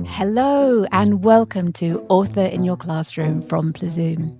Hello and welcome to Author in Your Classroom from Plazoom.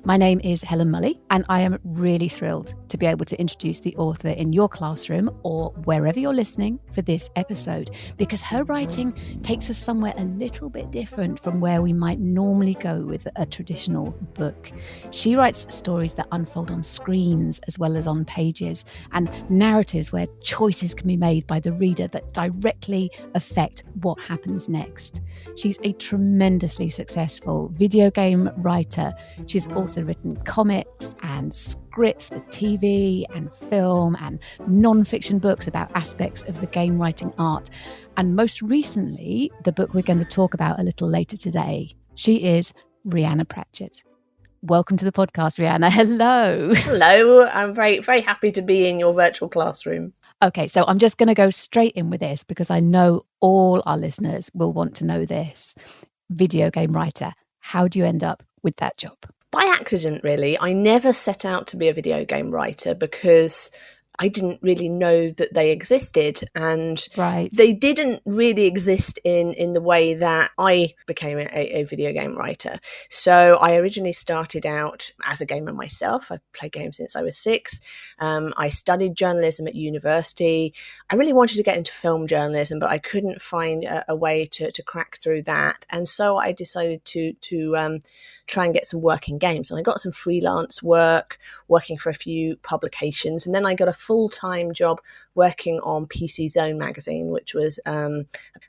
My name is Helen Mully, and I am really thrilled to be able to introduce the author in your classroom or wherever you're listening for this episode, because her writing takes us somewhere a little bit different from where we might normally go with a traditional book. She writes stories that unfold on screens as well as on pages, and narratives where choices can be made by the reader that directly affect what happens next. She's a tremendously successful video game writer. She's also written comics and scripts for TV and film and non-fiction books about aspects of the game writing art. And most recently, the book we're going to talk about a little later today. She is Rhianna Pratchett. Welcome to the podcast, Rhianna. Hello. Hello. I'm very, very happy to be in your virtual classroom. Okay, so I'm just going to go straight in with this because I know all our listeners will want to know this. Video game writer, how do you end up with that job? By accident, really. I never set out to be a video game writer because I didn't really know that they existed, and they didn't really exist in the way that I became a video game writer. So I originally started out as a gamer myself. I've played games since I was 6. I studied journalism at university. I really wanted to get into film journalism, but I couldn't find a way to crack through that. And so I decided to try and get some work in games. And I got some freelance work, working for a few publications. And then I got a full-time job working on PC Zone magazine, which was a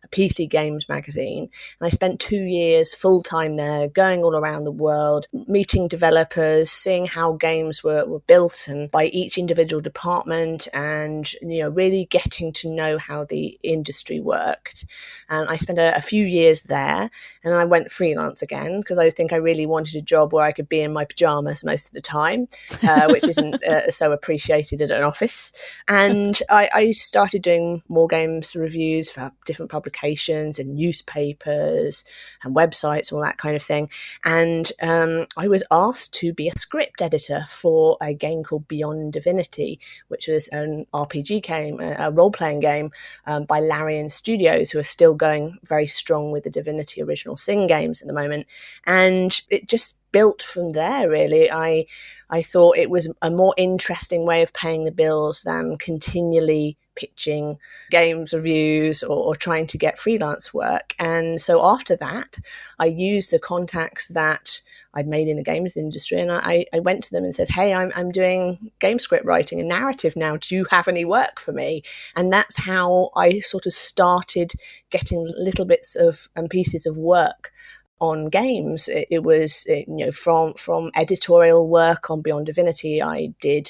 PC games magazine. And I spent 2 years full-time there, going all around the world, meeting developers, seeing how games were built and by each individual department, and really getting to know how the industry worked. And I spent a few years there, and I went freelance again because I think I really wanted a job where I could be in my pajamas most of the time, which isn't so appreciated at an office. And I started doing more games reviews for different publications and newspapers and websites, all that kind of thing. And I was asked to be a script editor for a game called Beyond Divinity, which was an RPG game, a role-playing game by Larian Studios, who are still going very strong with the Divinity Original Sin games at the moment. And it just built from there, really. I thought it was a more interesting way of paying the bills than continually pitching games reviews or trying to get freelance work. And so after that, I used the contacts that I'd made in the games industry, and I went to them and said, hey, I'm doing game script writing and narrative now. Do you have any work for me? And that's how I sort of started getting little bits of and pieces of work on games. It was from editorial work on Beyond Divinity. I did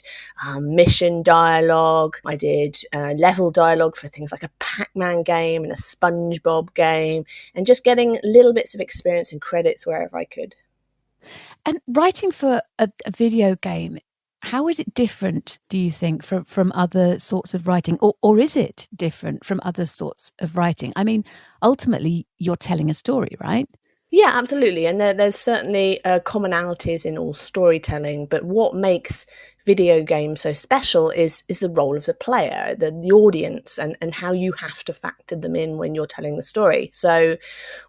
mission dialogue. I did level dialogue for things like a Pac-Man game and a SpongeBob game, and just getting little bits of experience and credits wherever I could. And writing for a video game, how is it different, do you think, from other sorts of writing? Or is it different from other sorts of writing? I mean, ultimately, you're telling a story, right? Yeah, absolutely. And there's certainly commonalities in all storytelling. But what makes video games so special is the role of the player, the audience, and how you have to factor them in when you're telling the story. So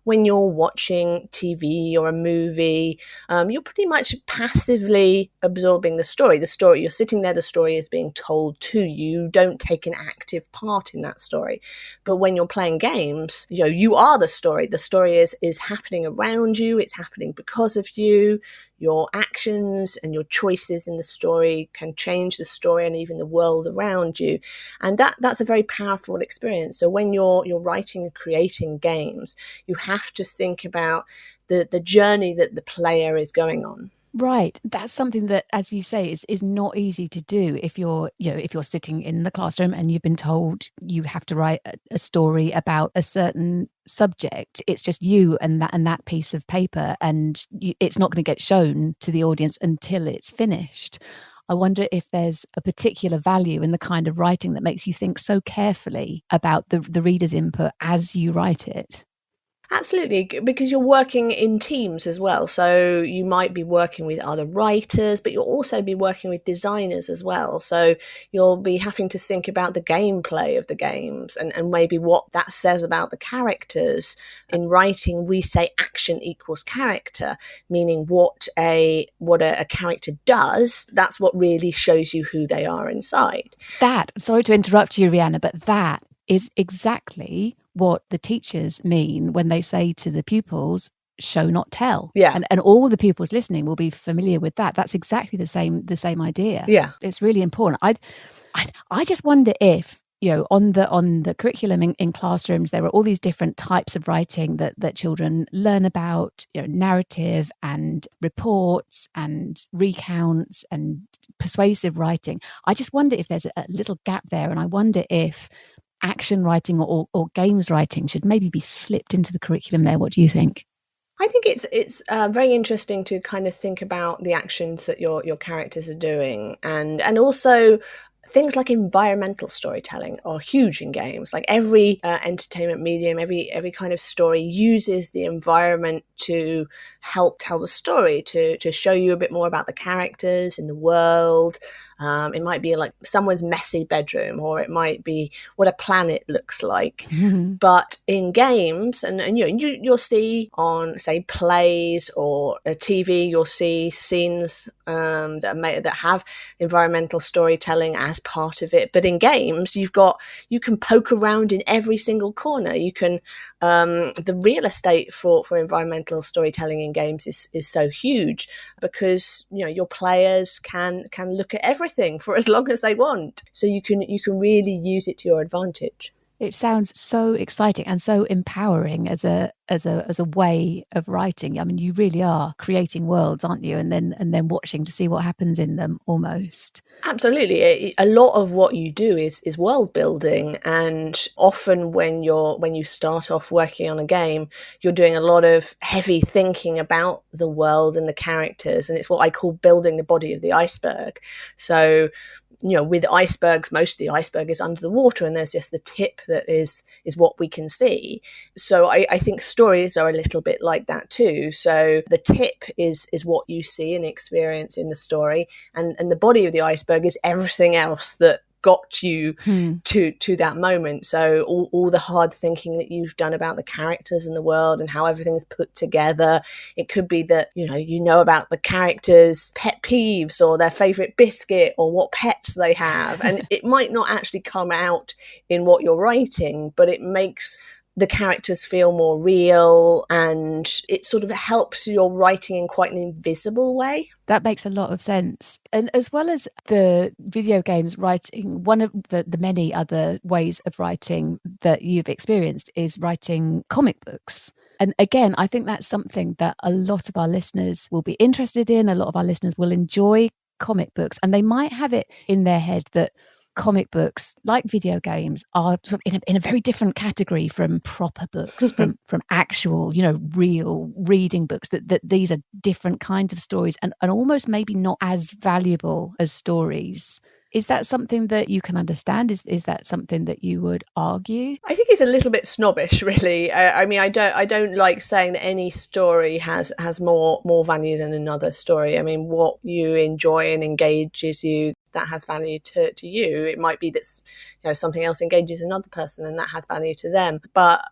when you're watching TV or a movie, you're pretty much passively absorbing the story. You're sitting there, the story is being told to you. You don't take an active part in that story. But when you're playing games, you are the story. The story is happening around you. It's happening because of you. Your actions and your choices in the story can change the story and even the world around you. And that's a very powerful experience. So when you're writing and creating games, you have to think about the journey that the player is going on. Right. That's something that, as you say, is not easy to do if you're sitting in the classroom and you've been told you have to write a story about a certain subject. It's just you and that piece of paper, and it's not going to get shown to the audience until it's finished. I wonder if there's a particular value in the kind of writing that makes you think so carefully about the reader's input as you write it. Absolutely, because you're working in teams as well. So you might be working with other writers, but you'll also be working with designers as well. So you'll be having to think about the gameplay of the games and maybe what that says about the characters. In writing, we say action equals character, meaning what a character does, that's what really shows you who they are inside. Sorry to interrupt you, Rhianna, but that is exactly what the teachers mean when they say to the pupils, show not tell. Yeah. And all the pupils listening will be familiar with that. That's exactly the same idea. Yeah. It's really important. I just wonder if, on the curriculum in classrooms, there are all these different types of writing that children learn about, narrative and reports and recounts and persuasive writing. I just wonder if there's a little gap there, and I wonder if action writing or games writing should maybe be slipped into the curriculum there. What do you think? I think it's very interesting to kind of think about the actions that your characters are doing, and also things like environmental storytelling are huge in games. Like every entertainment medium, every kind of story uses the environment to help tell the story, to show you a bit more about the characters in the world. It might be like someone's messy bedroom, or it might be what a planet looks like. Mm-hmm. But in games, and you'll see on, say, plays or a TV, you'll see scenes that have environmental storytelling as part of it. But in games, you can poke around in every single corner. You can the real estate for environmental storytelling in games is so huge, because your players can look at everything for as long as they want. So you can really use it to your advantage. It sounds so exciting and so empowering as a way of writing. I mean, you really are creating worlds, aren't you? And then watching to see what happens in them, almost. Absolutely. A lot of what you do is world building, and often when you start off working on a game, you're doing a lot of heavy thinking about the world and the characters, and it's what I call building the body of the iceberg. So with icebergs, most of the iceberg is under the water, and there's just the tip that is what we can see. So I think stories are a little bit like that too. So the tip is what you see and experience in the story, and the body of the iceberg is everything else that got you to that moment. So all the hard thinking that you've done about the characters and the world and how everything's put together. It could be that you know about the characters' pet peeves or their favorite biscuit or what pets they have, and it might not actually come out in what you're writing, but it makes the characters feel more real, and it sort of helps your writing in quite an invisible way. That makes a lot of sense. And as well as the video games writing, one of the many other ways of writing that you've experienced is writing comic books. And again, I think that's something that a lot of our listeners will be interested in. A lot of our listeners will enjoy comic books, and they might have it in their head that comic books, like video games, are sort of in a very different category from proper books, from actual, real reading books, that these are different kinds of stories and almost maybe not as valuable as stories. Is that something that you can understand? Is that something that you would argue? I think it's a little bit snobbish, really. I mean, I don't like saying that any story has more value than another story. I mean, what you enjoy and engages you, that has value to you. It might be that something else engages another person and that has value to them. But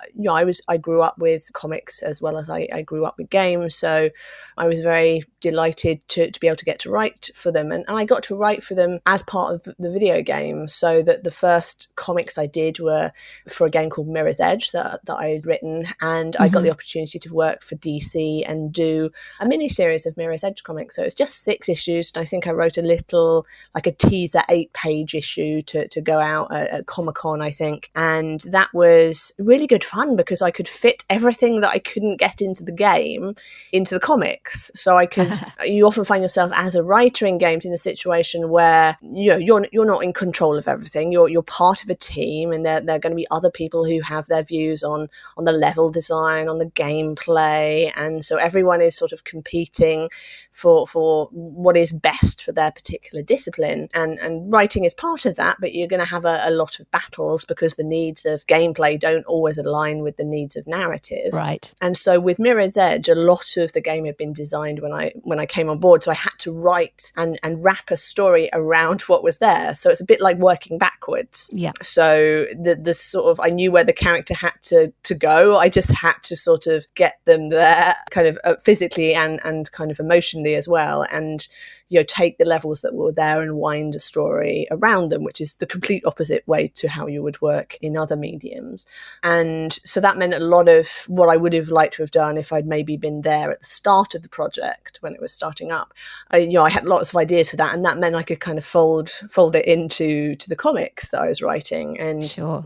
I grew up with comics as well as I grew up with games, so I was very delighted to be able to get to write for them, and I got to write for them as part of the video game. So that the first comics I did were for a game called Mirror's Edge that I had written, and I got the opportunity to work for DC and do a mini series of Mirror's Edge comics. So it's just 6 issues, and I think I wrote a little, like a teaser 8-page issue to go out at Comic-Con, I think. And that was really good fun because I could fit everything that I couldn't get into the game into the comics. So I could, you often find yourself as a writer in games in a situation where you're not in control of everything. You're part of a team, and there are going to be other people who have their views on the level design, on the gameplay, and so everyone is sort of competing for what is best for their particular discipline. in. And writing is part of that, but you're going to have a lot of battles because the needs of gameplay don't always align with the needs of narrative. Right. And so with Mirror's Edge, a lot of the game had been designed when I came on board. So I had to write and wrap a story around what was there. So it's a bit like working backwards. Yeah. So the sort of, I knew where the character had to go. I just had to sort of get them there kind of physically and kind of emotionally as well. And, you know, take the levels that were there and wind a story around them, which is the complete opposite way to how you would work in other mediums. And so that meant a lot of what I would have liked to have done if I'd maybe been there at the start of the project when it was starting up. I had lots of ideas for that, and that meant I could kind of fold it into the comics that I was writing. And sure.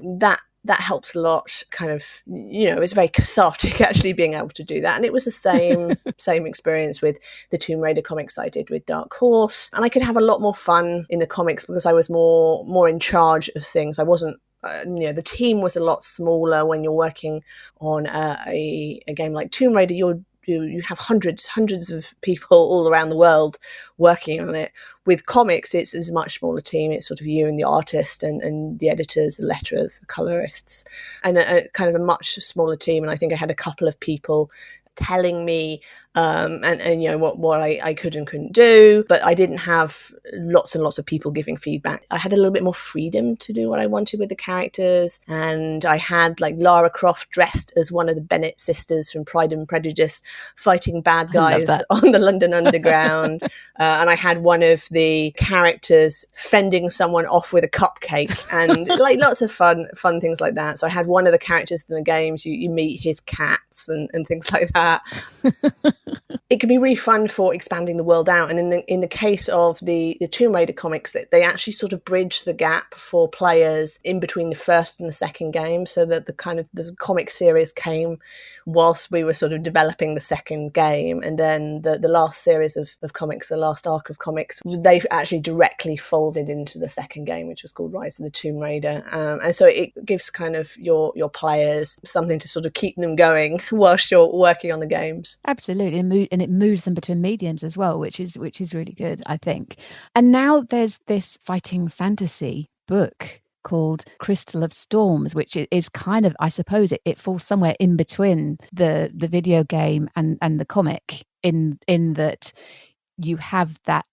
That helps a lot, kind of, you know, it's very cathartic actually being able to do that. And it was the same experience with the Tomb Raider comics that I did with Dark Horse. And I could have a lot more fun in the comics because I was more in charge of things. I wasn't, the team was a lot smaller. When you're working on a game like Tomb Raider, you have hundreds of people all around the world working on it. With comics, it's a much smaller team. It's sort of you and the artist and the editors, the letterers, the colorists, and a kind of a much smaller team. And I think I had a couple of people telling me and you know what I could and couldn't do, but I didn't have lots and lots of people giving feedback. I had a little bit more freedom to do what I wanted with the characters, and I had like Lara Croft dressed as one of the Bennett sisters from Pride and Prejudice fighting bad guys on the London Underground, and I had one of the characters fending someone off with a cupcake, and like lots of fun things like that. So I had one of the characters in the games, you meet his cats and things like that. It can be really fun for expanding the world out. And in the case of the Tomb Raider comics, that they actually sort of bridge the gap for players in between the first and the second game, so that the comic series came whilst we were sort of developing the second game. And then the last series of comics, the last arc of comics, they've actually directly folded into the second game, which was called Rise of the Tomb Raider. And so it gives kind of your players something to sort of keep them going whilst you're working on the games. Absolutely. And it moves them between mediums as well, which is really good, I think. And now there's this fighting fantasy book called Crystal of Storms, which is kind of, I suppose it falls somewhere in between the video game and the comic, in that you have that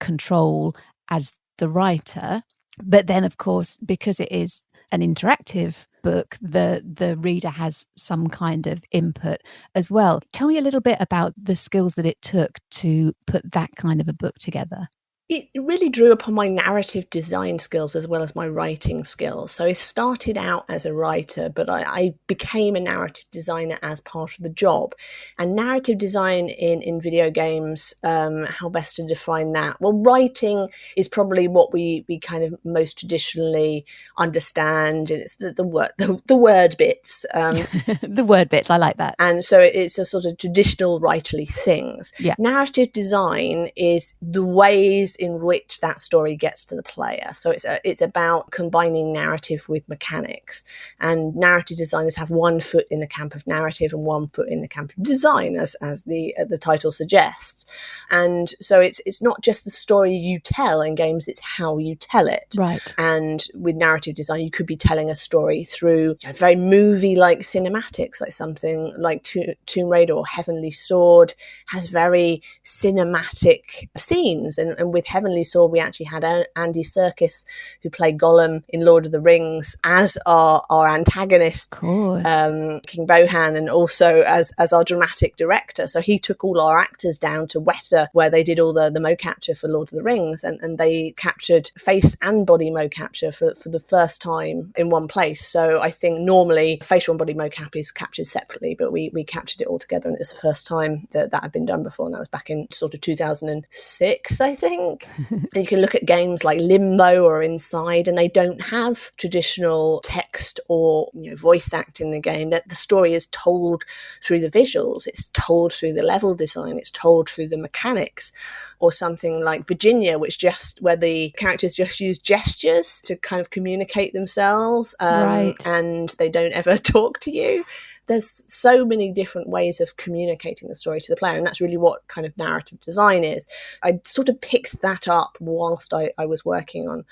control as the writer, but then of course, because it is an interactive book, the reader has some kind of input as well. Tell me a little bit about the skills that it took to put that kind of a book together. It really drew upon my narrative design skills as well as my writing skills. So I started out as a writer, but I became a narrative designer as part of the job. And narrative design in video games, how best to define that? Well, writing is probably what we kind of most traditionally understand. And it's the word bits. The word bits, I like that. And so it's a sort of traditional writerly things. Yeah. Narrative design is the ways in which that story gets to the player. So it's about combining narrative with mechanics. And narrative designers have one foot in the camp of narrative and one foot in the camp of design, as the title suggests. And so it's not just the story you tell in games, it's how you tell it. Right. And with narrative design, you could be telling a story through very movie-like cinematics, like something like Tomb Raider or Heavenly Sword has very cinematic scenes. And with Heavenly Sword, we actually had Andy Serkis, who played Gollum in Lord of the Rings, as our antagonist, King Bohan, and also as our dramatic director. So he took all our actors down to Weta, where they did all the mocapture for Lord of the Rings, and they captured face and body mocapture for the first time in one place. So I think normally facial and body mocap is captured separately, but we captured it all together, and it's the first time that had been done before, and that was back in sort of 2006, I think. And you can look at games like Limbo or Inside, and they don't have traditional text or voice act in the game. That the story is told through the visuals, it's told through the level design, it's told through the mechanics. Or something like Virginia, where the characters just use gestures to kind of communicate themselves, right. And they don't ever talk to you. there's so many different ways of communicating the story to the player, and that's really what kind of narrative design is. I sort of picked that up whilst I was working on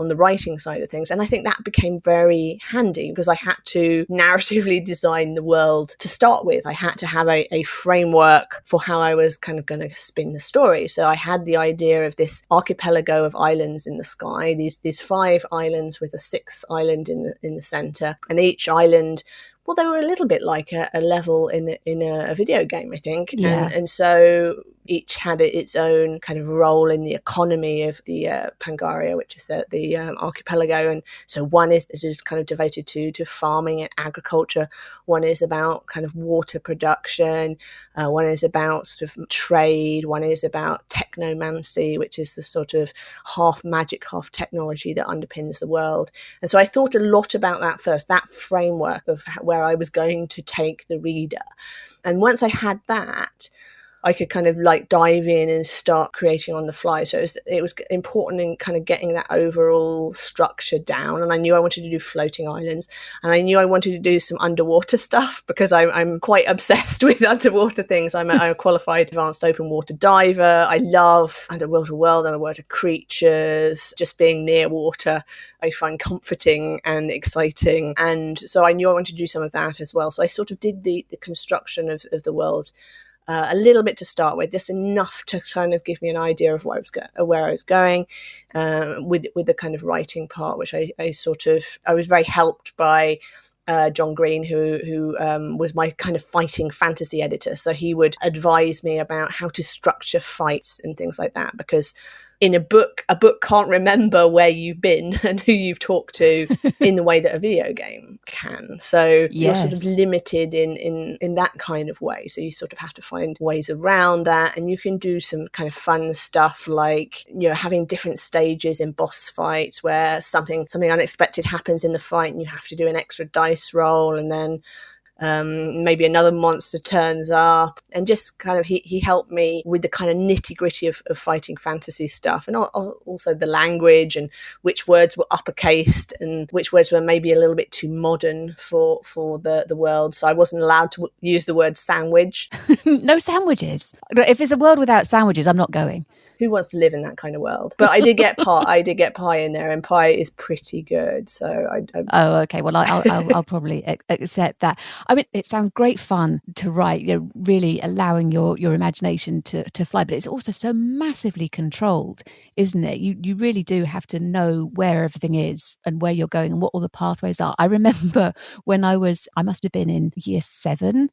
the writing side of things, and I think that became very handy because I had to narratively design the world to start with. I had to have a framework for how I was kind of going to spin the story. So I had the idea of this archipelago of islands in the sky, these 5 islands with a 6th island in the center, and each island, well, they were a little bit like a level in a video game, I think. Yeah. And so each had its own kind of role in the economy of the Pangaria, which is the archipelago. And so one is kind of devoted to farming and agriculture. One is about kind of water production. One is about sort of trade. One is about technomancy, which is the sort of half magic, half technology that underpins the world. And so I thought a lot about that first, that framework of where I was going to take the reader. And once I had that, I could kind of like dive in and start creating on the fly. So it was important in kind of getting that overall structure down. And I knew I wanted to do floating islands, and I knew I wanted to do some underwater stuff because I'm quite obsessed with underwater things. I'm a qualified advanced open water diver. I love underwater creatures, just being near water. I find comforting and exciting. And so I knew I wanted to do some of that as well. So I sort of did the construction of the world a little bit to start with, just enough to kind of give me an idea of where I was going, with the kind of writing part, which I was very helped by John Green, who was my kind of fighting fantasy editor. So he would advise me about how to structure fights and things like that, because in a book can't remember where you've been and who you've talked to in the way that a video game can. So you're sort of limited in that kind of way. So you sort of have to find ways around that. And you can do some kind of fun stuff like, having different stages in boss fights where something unexpected happens in the fight and you have to do an extra dice roll, and then maybe another monster turns up, and just kind of he helped me with the kind of nitty gritty of fighting fantasy stuff, and also the language and which words were uppercased and which words were maybe a little bit too modern for the world. So I wasn't allowed to use the word sandwich. No sandwiches. But if it's a world without sandwiches, I'm not going. Who wants to live in that kind of world? But I did get pie in there, and pie is pretty good. So Oh, okay. Well, I'll probably accept that. I mean, it sounds great fun to write. Really allowing your imagination to fly, but it's also so massively controlled, isn't it? You really do have to know where everything is and where you're going and what all the pathways are. I remember when I must have been in year 7.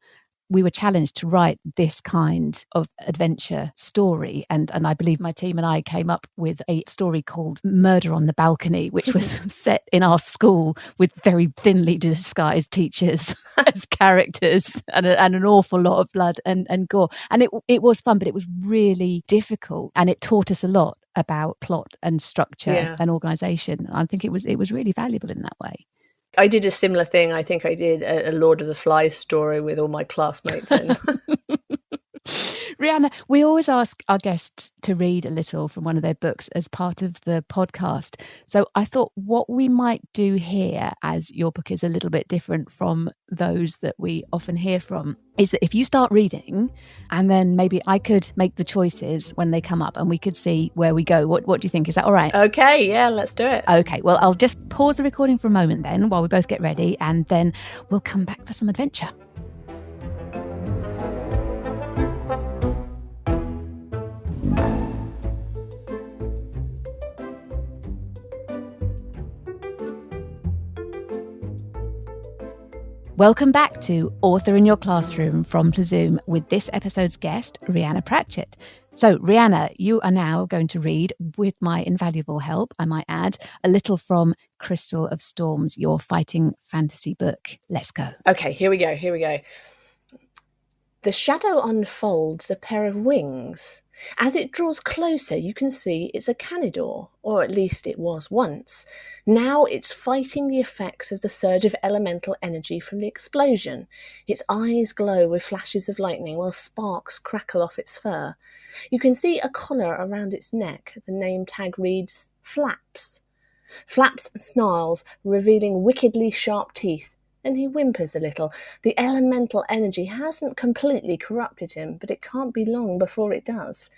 We were challenged to write this kind of adventure story. And I believe my team and I came up with a story called Murder on the Balcony, which was set in our school with very thinly disguised teachers as characters and an awful lot of blood and gore. And it was fun, but it was really difficult. And it taught us a lot about plot and structure and organisation. I think it was really valuable in that way. I did a similar thing. I think I did a Lord of the Flies story with all my classmates in. Rhianna, we always ask our guests to read a little from one of their books as part of the podcast. So I thought what we might do here, as your book is a little bit different from those that we often hear from, is that if you start reading, and then maybe I could make the choices when they come up and we could see where we go. What do you think? Is that all right? Okay, yeah, let's do it. Okay, well, I'll just pause the recording for a moment then while we both get ready, and then we'll come back for some adventure. Welcome back to Author in Your Classroom from Plazoom with this episode's guest, Rhianna Pratchett. So, Rhianna, you are now going to read, with my invaluable help, I might add, a little from Crystal of Storms, your fighting fantasy book. Let's go. Okay, here we go. The shadow unfolds a pair of wings. As it draws closer, you can see it's a Canidor, or at least it was once. Now it's fighting the effects of the surge of elemental energy from the explosion. Its eyes glow with flashes of lightning while sparks crackle off its fur. You can see a collar around its neck. The name tag reads Flaps. Flaps and snarls, revealing wickedly sharp teeth. Then he whimpers a little. The elemental energy hasn't completely corrupted him, but it can't be long before it does.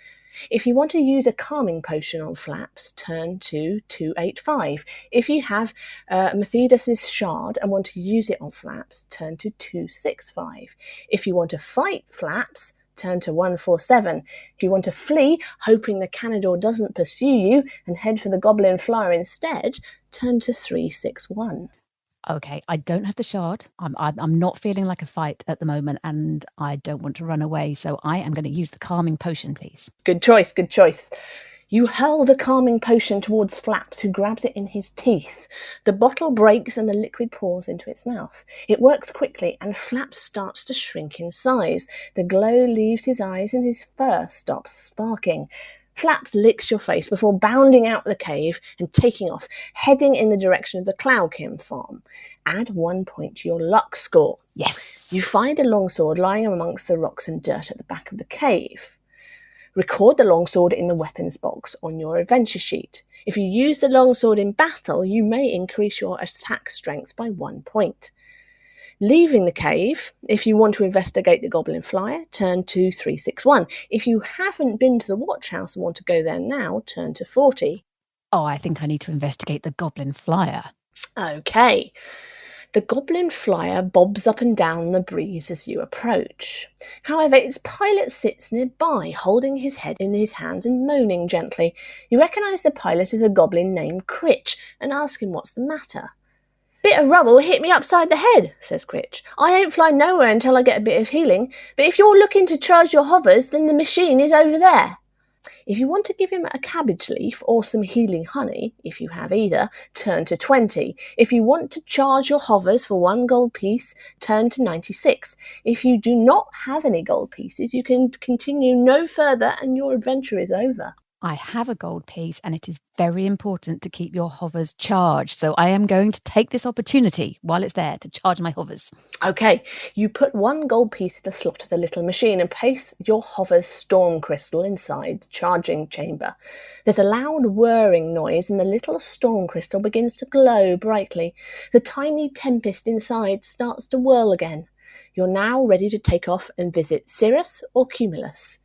If you want to use a calming potion on Flaps, turn to 285. If you have Methydas's shard and want to use it on Flaps, turn to 265. If you want to fight Flaps, turn to 147. If you want to flee, hoping the Canador doesn't pursue you, and head for the Goblin Flyer instead, turn to 361. Okay, I don't have the shard. I'm not feeling like a fight at the moment, and I don't want to run away, so I am going to use the calming potion, please. Good choice, good choice. You hurl the calming potion towards Flaps, who grabs it in his teeth. The bottle breaks and the liquid pours into its mouth. It works quickly, and Flaps starts to shrink in size. The glow leaves his eyes and his fur stops sparking. Flaps licks your face before bounding out the cave and taking off, heading in the direction of the Cloudkim farm. Add 1 point to your luck score. Yes! You find a longsword lying amongst the rocks and dirt at the back of the cave. Record the longsword in the weapons box on your adventure sheet. If you use the longsword in battle, you may increase your attack strength by 1 point. Leaving the cave, if you want to investigate the Goblin Flyer, turn to 361. If you haven't been to the watch house and want to go there now, turn to 40. Oh, I think I need to investigate the Goblin Flyer. Okay. The Goblin Flyer bobs up and down the breeze as you approach. However, its pilot sits nearby, holding his head in his hands and moaning gently. You recognise the pilot as a goblin named Critch and ask him what's the matter. "Bit of rubble hit me upside the head," says Critch. "I ain't flying nowhere until I get a bit of healing, but if you're looking to charge your hovers, then the machine is over there." If you want to give him a cabbage leaf or some healing honey, if you have either, turn to 20. If you want to charge your hovers for 1 gold piece, turn to 96. If you do not have any gold pieces, you can continue no further and your adventure is over. I have a gold piece, and it is very important to keep your hovers charged. So I am going to take this opportunity while it's there to charge my hovers. Okay, you put 1 gold piece in the slot of the little machine and place your hover's storm crystal inside the charging chamber. There's a loud whirring noise and the little storm crystal begins to glow brightly. The tiny tempest inside starts to whirl again. You're now ready to take off and visit Cirrus or Cumulus.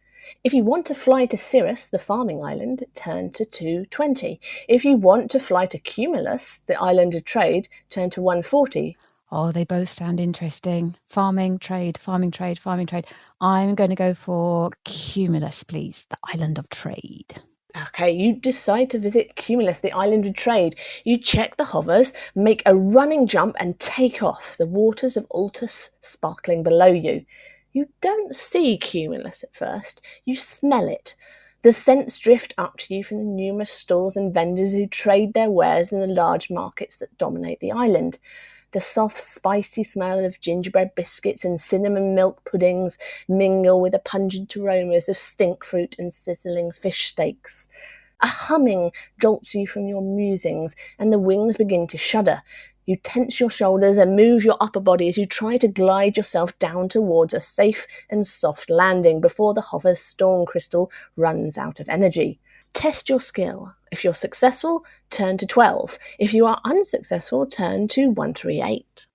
If you want to fly to Cirrus, the farming island, turn to 220. If you want to fly to Cumulus, the island of trade, turn to 140. Oh, they both sound interesting. Farming, trade, farming, trade, farming, trade. I'm going to go for Cumulus, please, the island of trade. Okay, you decide to visit Cumulus, the island of trade. You check the hovers, make a running jump and take off, the waters of Altus sparkling below you. You don't see Cumulus at first, you smell it. The scents drift up to you from the numerous stalls and vendors who trade their wares in the large markets that dominate the island. The soft, spicy smell of gingerbread biscuits and cinnamon milk puddings mingle with the pungent aromas of stink fruit and sizzling fish steaks. A humming jolts you from your musings, and the wings begin to shudder. You tense your shoulders and move your upper body as you try to glide yourself down towards a safe and soft landing before the hover's storm crystal runs out of energy. Test your skill. If you're successful, turn to 12. If you are unsuccessful, turn to 138.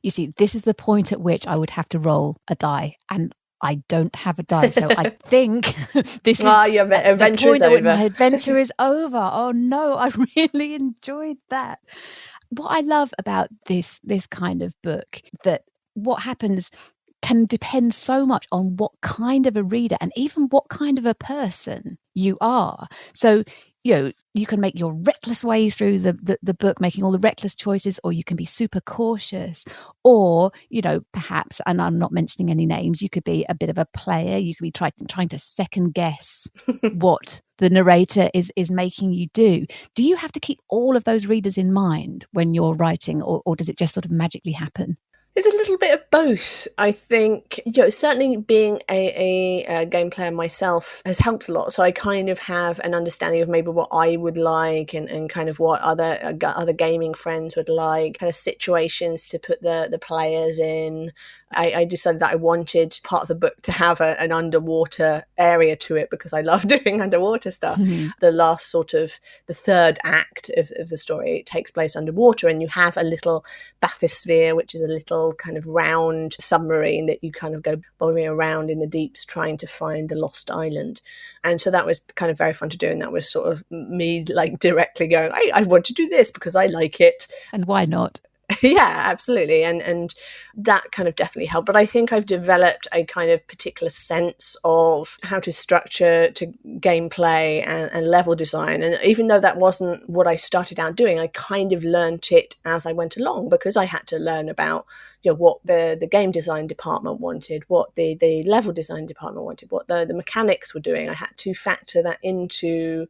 You see, this is the point at which I would have to roll a die, and I don't have a die, so I think this is your adventure is over. My adventure is over. Oh no, I really enjoyed that. What I love about this kind of book, that what happens can depend so much on what kind of a reader and even what kind of a person you are. So, you can make your reckless way through the book, making all the reckless choices, or you can be super cautious, or, perhaps, and I'm not mentioning any names, you could be a bit of a player. You could be trying to second guess what the narrator is making you do. Do you have to keep all of those readers in mind when you're writing, or does it just sort of magically happen? It's a little bit of both. I think, certainly being a game player myself has helped a lot. So I kind of have an understanding of maybe what I would like and kind of what other gaming friends would like, kind of situations to put the players in. I decided that I wanted part of the book to have an underwater area to it because I love doing underwater stuff. Mm-hmm. The last the third act of the story, it takes place underwater, and you have a little bathysphere, which is a little kind of round submarine that you kind of go bobbing around in the deeps trying to find the lost island. And so that was kind of very fun to do, and that was sort of me like directly going, I want to do this because I like it. And why not? Yeah, absolutely. And that kind of definitely helped. But I think I've developed a kind of particular sense of how to structure to gameplay and level design. And even though that wasn't what I started out doing, I kind of learnt it as I went along, because I had to learn about what the game design department wanted, what the level design department wanted, what the mechanics were doing. I had to factor that into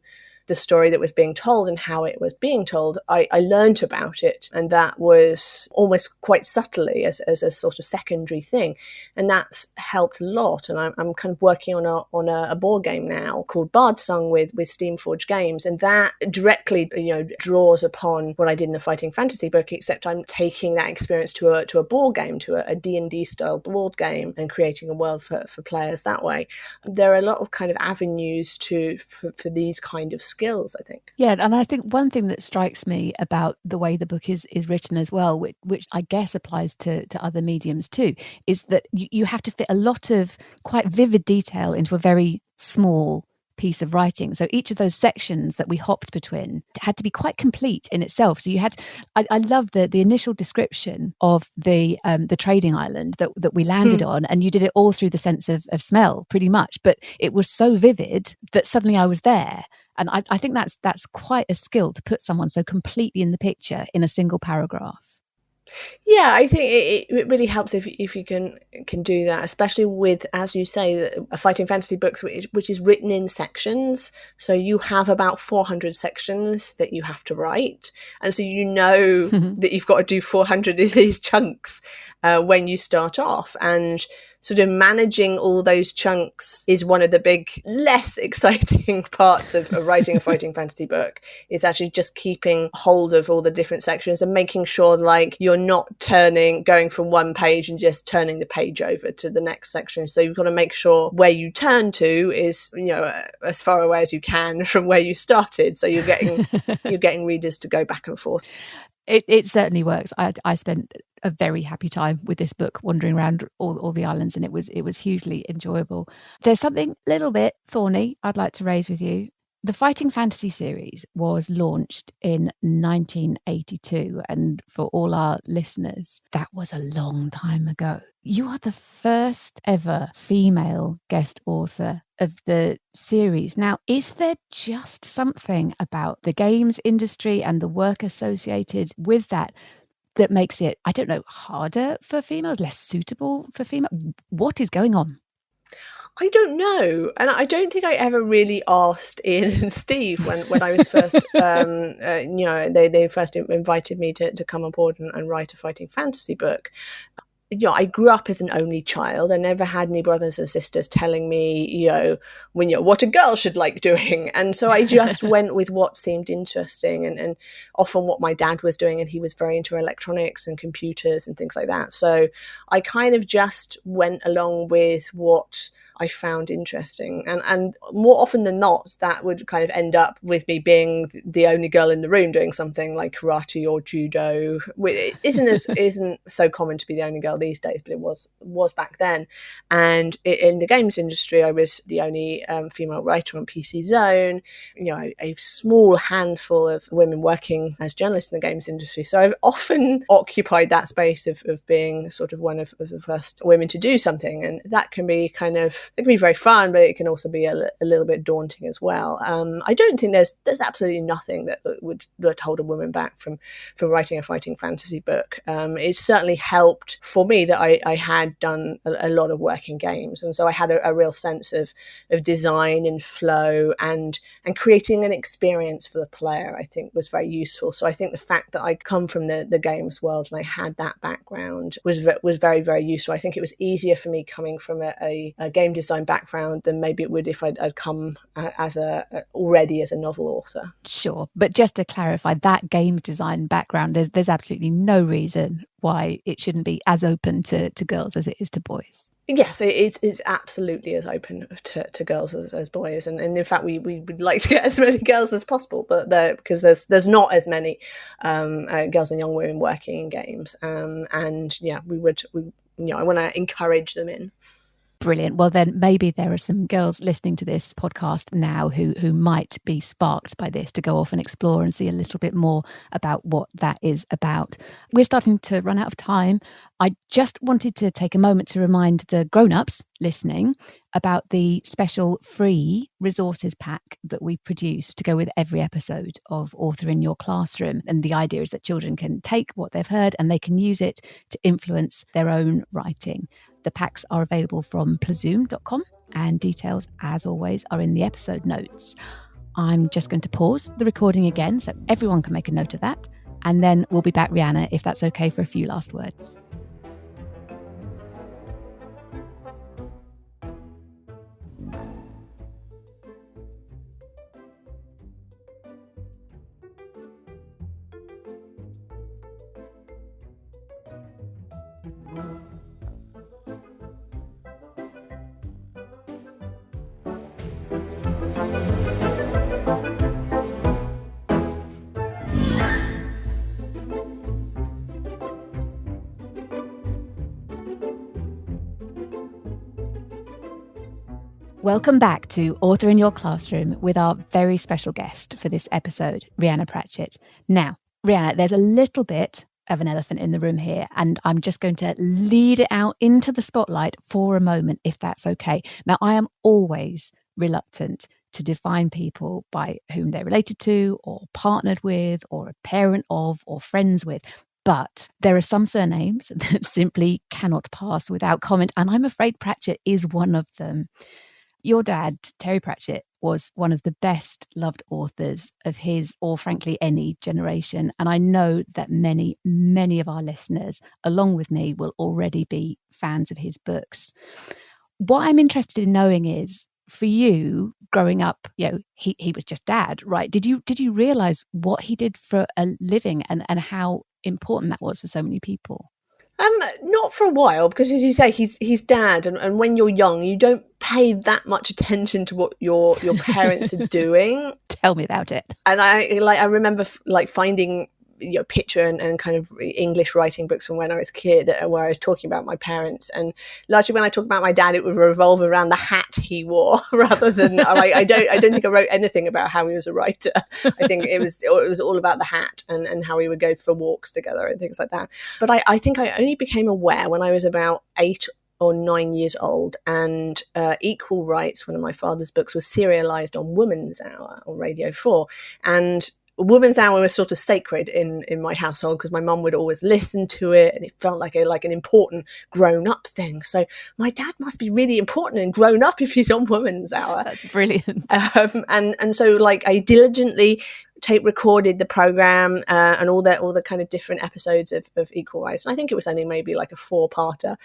the story that was being told and how it was being told. I learned about it, and that was almost quite subtly as a sort of secondary thing, and that's helped a lot. And I'm kind of working on a board game now called Bard Song with Steamforged Games, and that directly draws upon what I did in the Fighting Fantasy book, except I'm taking that experience to a board game, to a D&D style board game, and creating a world for players that way. There are a lot of kind of avenues for these kind of skills, I think. Yeah, and I think one thing that strikes me about the way the book is written as well, which I guess applies to other mediums too, is that you have to fit a lot of quite vivid detail into a very small piece of writing. So each of those sections that we hopped between had to be quite complete in itself. So you had, I love the initial description of the trading island that we landed on, and you did it all through the sense of smell, pretty much. But it was so vivid that suddenly I was there. And I think that's quite a skill to put someone so completely in the picture in a single paragraph. Yeah, I think it really helps if you can do that, especially with, as you say, a Fighting Fantasy book which is written in sections. So you have about 400 sections that you have to write, and so that you've got to do 400 of these chunks when you start off, and sort of managing all those chunks is one of the big, less exciting parts of writing a Fighting Fantasy book. It's actually just keeping hold of all the different sections and making sure like you're not going from one page and just turning the page over to the next section. So you've got to make sure where you turn to is, as far away as you can from where you started. So you're getting readers to go back and forth. It certainly works. I spent a very happy time with this book, wandering around all the islands, and it was hugely enjoyable. There's something a little bit thorny I'd like to raise with you. The Fighting Fantasy series was launched in 1982, and for all our listeners, that was a long time ago. You are the first ever female guest author of the series. Now, is there just something about the games industry and the work associated with that makes it, I don't know, harder for females, less suitable for females? What is going on? I don't know. And I don't think I ever really asked Ian and Steve when I was first, they first invited me to come on board and write a Fighting Fantasy book. I grew up as an only child. I never had any brothers and sisters telling me, what a girl should like doing. And so I just went with what seemed interesting and often what my dad was doing. And he was very into electronics and computers and things like that. So I kind of just went along with what I found interesting. And more often than not, that would kind of end up with me being the only girl in the room doing something like karate or judo. It isn't so common to be the only girl these days, but it was back then. And in the games industry, I was the only female writer on PC Zone, a small handful of women working as journalists in the games industry. So I've often occupied that space of being sort of one of the first women to do something. And that can be kind of very fun, but it can also be a little bit daunting as well. I don't think there's absolutely nothing that would hold a woman back from writing a fighting fantasy book. It certainly helped for me that I had done a lot of work in games, and so I had a real sense of design and flow and creating an experience for the player. I think was very useful. So I think the fact that I come from the games world and I had that background was very, very useful. I think it was easier for me coming from a game design background than maybe it would if I'd come already as a novel author. Sure, but just to clarify, that games design background, there's absolutely no reason why it shouldn't be as open to girls as it is to boys. Yes, it's absolutely as open to girls as boys, and in fact we would like to get as many girls as possible, but because there's not as many girls and young women working in games, and yeah, I want to encourage them in. Brilliant. Well, then maybe there are some girls listening to this podcast now who might be sparked by this to go off and explore and see a little bit more about what that is about. We're starting to run out of time. I just wanted to take a moment to remind the grown-ups listening about the special free resources pack that we produce to go with every episode of Author in Your Classroom. And the idea is that children can take what they've heard and they can use it to influence their own writing. The packs are available from plazoom.com, and details, as always, are in the episode notes. I'm just going to pause the recording again so everyone can make a note of that, and then we'll be back, Rhianna, if that's okay, for a few last words. Welcome back to Author in Your Classroom with our very special guest for this episode, Rhianna Pratchett. Now, Rhianna, there's a little bit of an elephant in the room here, and I'm just going to lead it out into the spotlight for a moment, if that's okay. Now, I am always reluctant to define people by whom they're related to or partnered with or a parent of or friends with. But there are some surnames that simply cannot pass without comment, and I'm afraid Pratchett is one of them. Your dad, Terry Pratchett, was one of the best loved authors of his, or frankly, any generation. And I know that many, many of our listeners, along with me, will already be fans of his books. What I'm interested in knowing is, for you, growing up, he was just dad, right? Did you realize what he did for a living and how important that was for so many people? Not for a while, because as you say, he's dad, and when you're young, you don't pay that much attention to what your parents are doing. Tell me about it. And I remember finding picture and kind of English writing books from when I was a kid, where I was talking about my parents, and largely when I talk about my dad, it would revolve around the hat he wore rather than I don't think I wrote anything about how he was a writer. I think it was all about the hat and how we would go for walks together and things like that. But I think I only became aware when I was about 8 or 9 years old, and Equal Rights, one of my father's books, was serialized on Woman's Hour on Radio 4, and Woman's Hour was sort of sacred in my household because my mum would always listen to it, and it felt like an important grown-up thing. So my dad must be really important and grown up if he's on Woman's Hour. That's brilliant. And so I diligently tape recorded the program and all the kind of different episodes of Equal Rights. And I think it was only maybe like a 4-parter,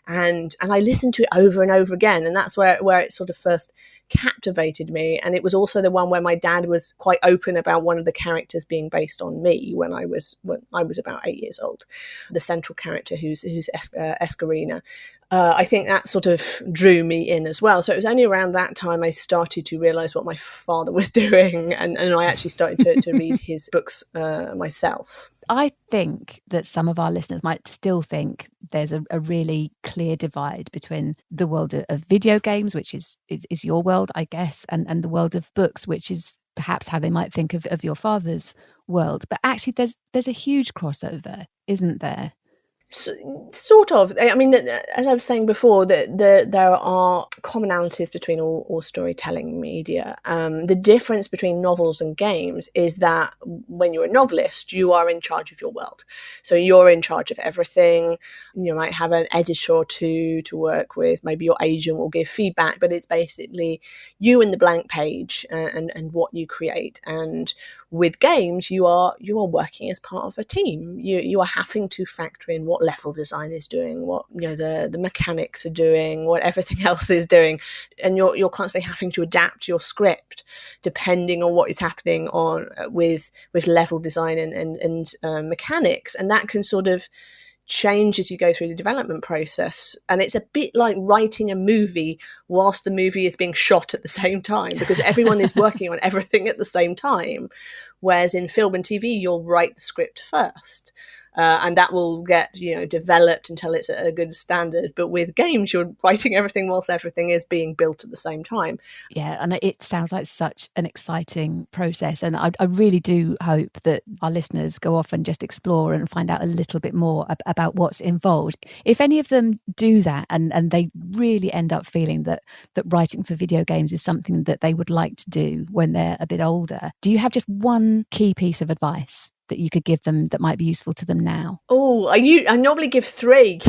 and I listened to it over and over again, and that's where it sort of first captivated me. And it was also the one where my dad was quite open about one of the characters being based on me when I was about 8 years old, the central character who's Escarina. I think that sort of drew me in as well. So it was only around that time I started to realise what my father was doing, and I actually started to read his books myself. I think that some of our listeners might still think there's a really clear divide between the world of video games, which is your world, I guess, and the world of books, which is perhaps how they might think of your father's world. But actually, there's a huge crossover, isn't there? Sort of. I mean, as I was saying before, that there are commonalities between all storytelling media. The difference between novels and games is that when you're a novelist, you are in charge of your world. So you're in charge of everything. You might have an editor or two to work with. Maybe your agent will give feedback, but it's basically you and the blank page and what you create. And with games, you are working as part of a team. You are having to factor in what level design is doing, what the mechanics are doing, what everything else is doing, and you're constantly having to adapt your script depending on what is happening on with level design and mechanics, and that can sort of change as you go through the development process. And it's a bit like writing a movie whilst the movie is being shot at the same time, because everyone is working on everything at the same time. Whereas in film and TV, you'll write the script first. And that will get developed until it's at a good standard. But with games, you're writing everything whilst everything is being built at the same time. Yeah, and it sounds like such an exciting process. And I really do hope that our listeners go off and just explore and find out a little bit more about what's involved. If any of them do that and they really end up feeling that writing for video games is something that they would like to do when they're a bit older, do you have just one key piece of advice that you could give them that might be useful to them now? Oh, I normally give 3.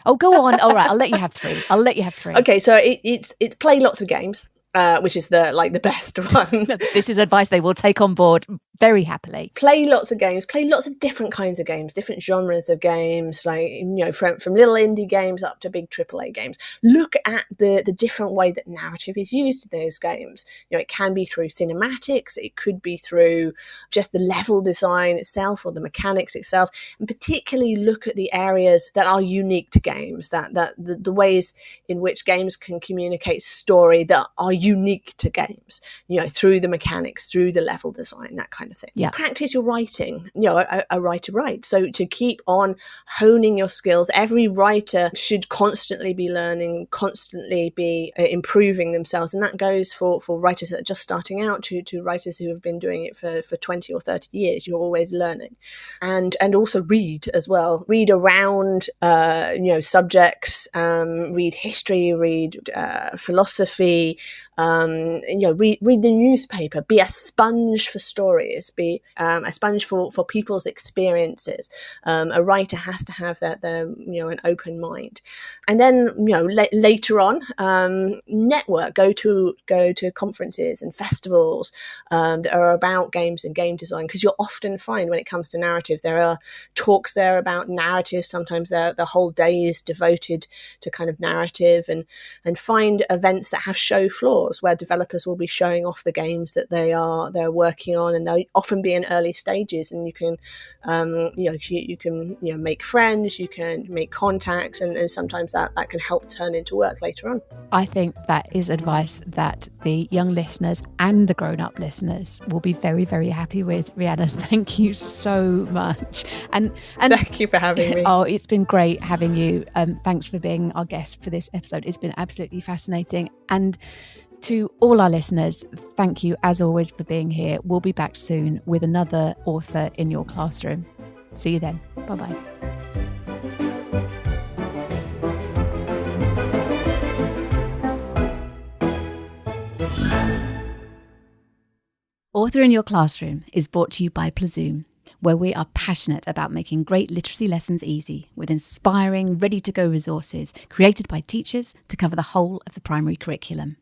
Oh, go on. All right, I'll let you have 3. Okay, so it's play lots of games, which is the best one. This is advice they will take on board very happily. Play lots of games, play lots of different kinds of games, different genres of games, from little indie games up to big AAA games. Look at the different way that narrative is used in those games. It can be through cinematics, it could be through just the level design itself or the mechanics itself, and particularly look at the areas that are unique to games, that the ways in which games can communicate story that are unique to games, through the mechanics, through the level design, that kind of thing. Yeah. Practice your writing. A writer writes. So to keep on honing your skills, every writer should constantly be learning, constantly be improving themselves. And that goes for writers that are just starting out to writers who have been doing it for 20 or 30 years. You're always learning. And also read as well. Read around, subjects, read history, read philosophy, read the newspaper, be a sponge for stories, be a sponge for people's experiences. A writer has to have an open mind. And then, later on, network, go to conferences and festivals that are about games and game design, because you'll often find when it comes to narrative, there are talks there about narrative. Sometimes the whole day is devoted to kind of narrative, and find events that have show floors where developers will be showing off the games that they're working on, and they'll often be in early stages, and you can make friends, you can make contacts, and sometimes that can help turn into work later on. I think that is advice that the young listeners and the grown-up listeners will be very, very happy with. Rhianna, thank you so much. And thank you for having me. Oh, it's been great having you. Thanks for being our guest for this episode. It's been absolutely fascinating. And to all our listeners, thank you as always for being here. We'll be back soon with another author in your classroom. See you then. Bye-bye. Author in Your Classroom is brought to you by Plazoom, where we are passionate about making great literacy lessons easy with inspiring, ready-to-go resources created by teachers to cover the whole of the primary curriculum.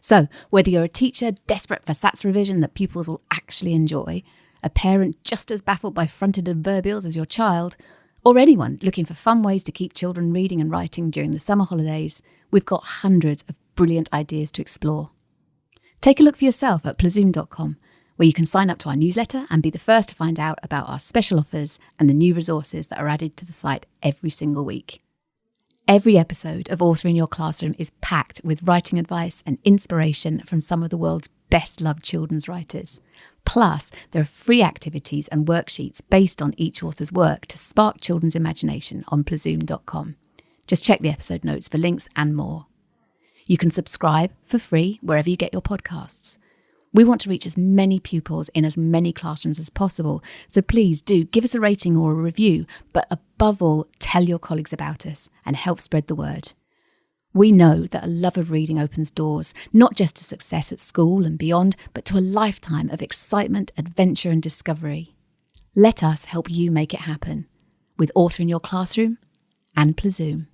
So, whether you're a teacher desperate for SATs revision that pupils will actually enjoy, a parent just as baffled by fronted adverbials as your child, or anyone looking for fun ways to keep children reading and writing during the summer holidays, we've got hundreds of brilliant ideas to explore. Take a look for yourself at plazoom.com, where you can sign up to our newsletter and be the first to find out about our special offers and the new resources that are added to the site every single week. Every episode of Author in Your Classroom is packed with writing advice and inspiration from some of the world's best-loved children's writers. Plus, there are free activities and worksheets based on each author's work to spark children's imagination on plazoom.com. Just check the episode notes for links and more. You can subscribe for free wherever you get your podcasts. We want to reach as many pupils in as many classrooms as possible, so please do give us a rating or a review, but above all, tell your colleagues about us and help spread the word. We know that a love of reading opens doors, not just to success at school and beyond, but to a lifetime of excitement, adventure and discovery. Let us help you make it happen with Author in Your Classroom and Plazoom.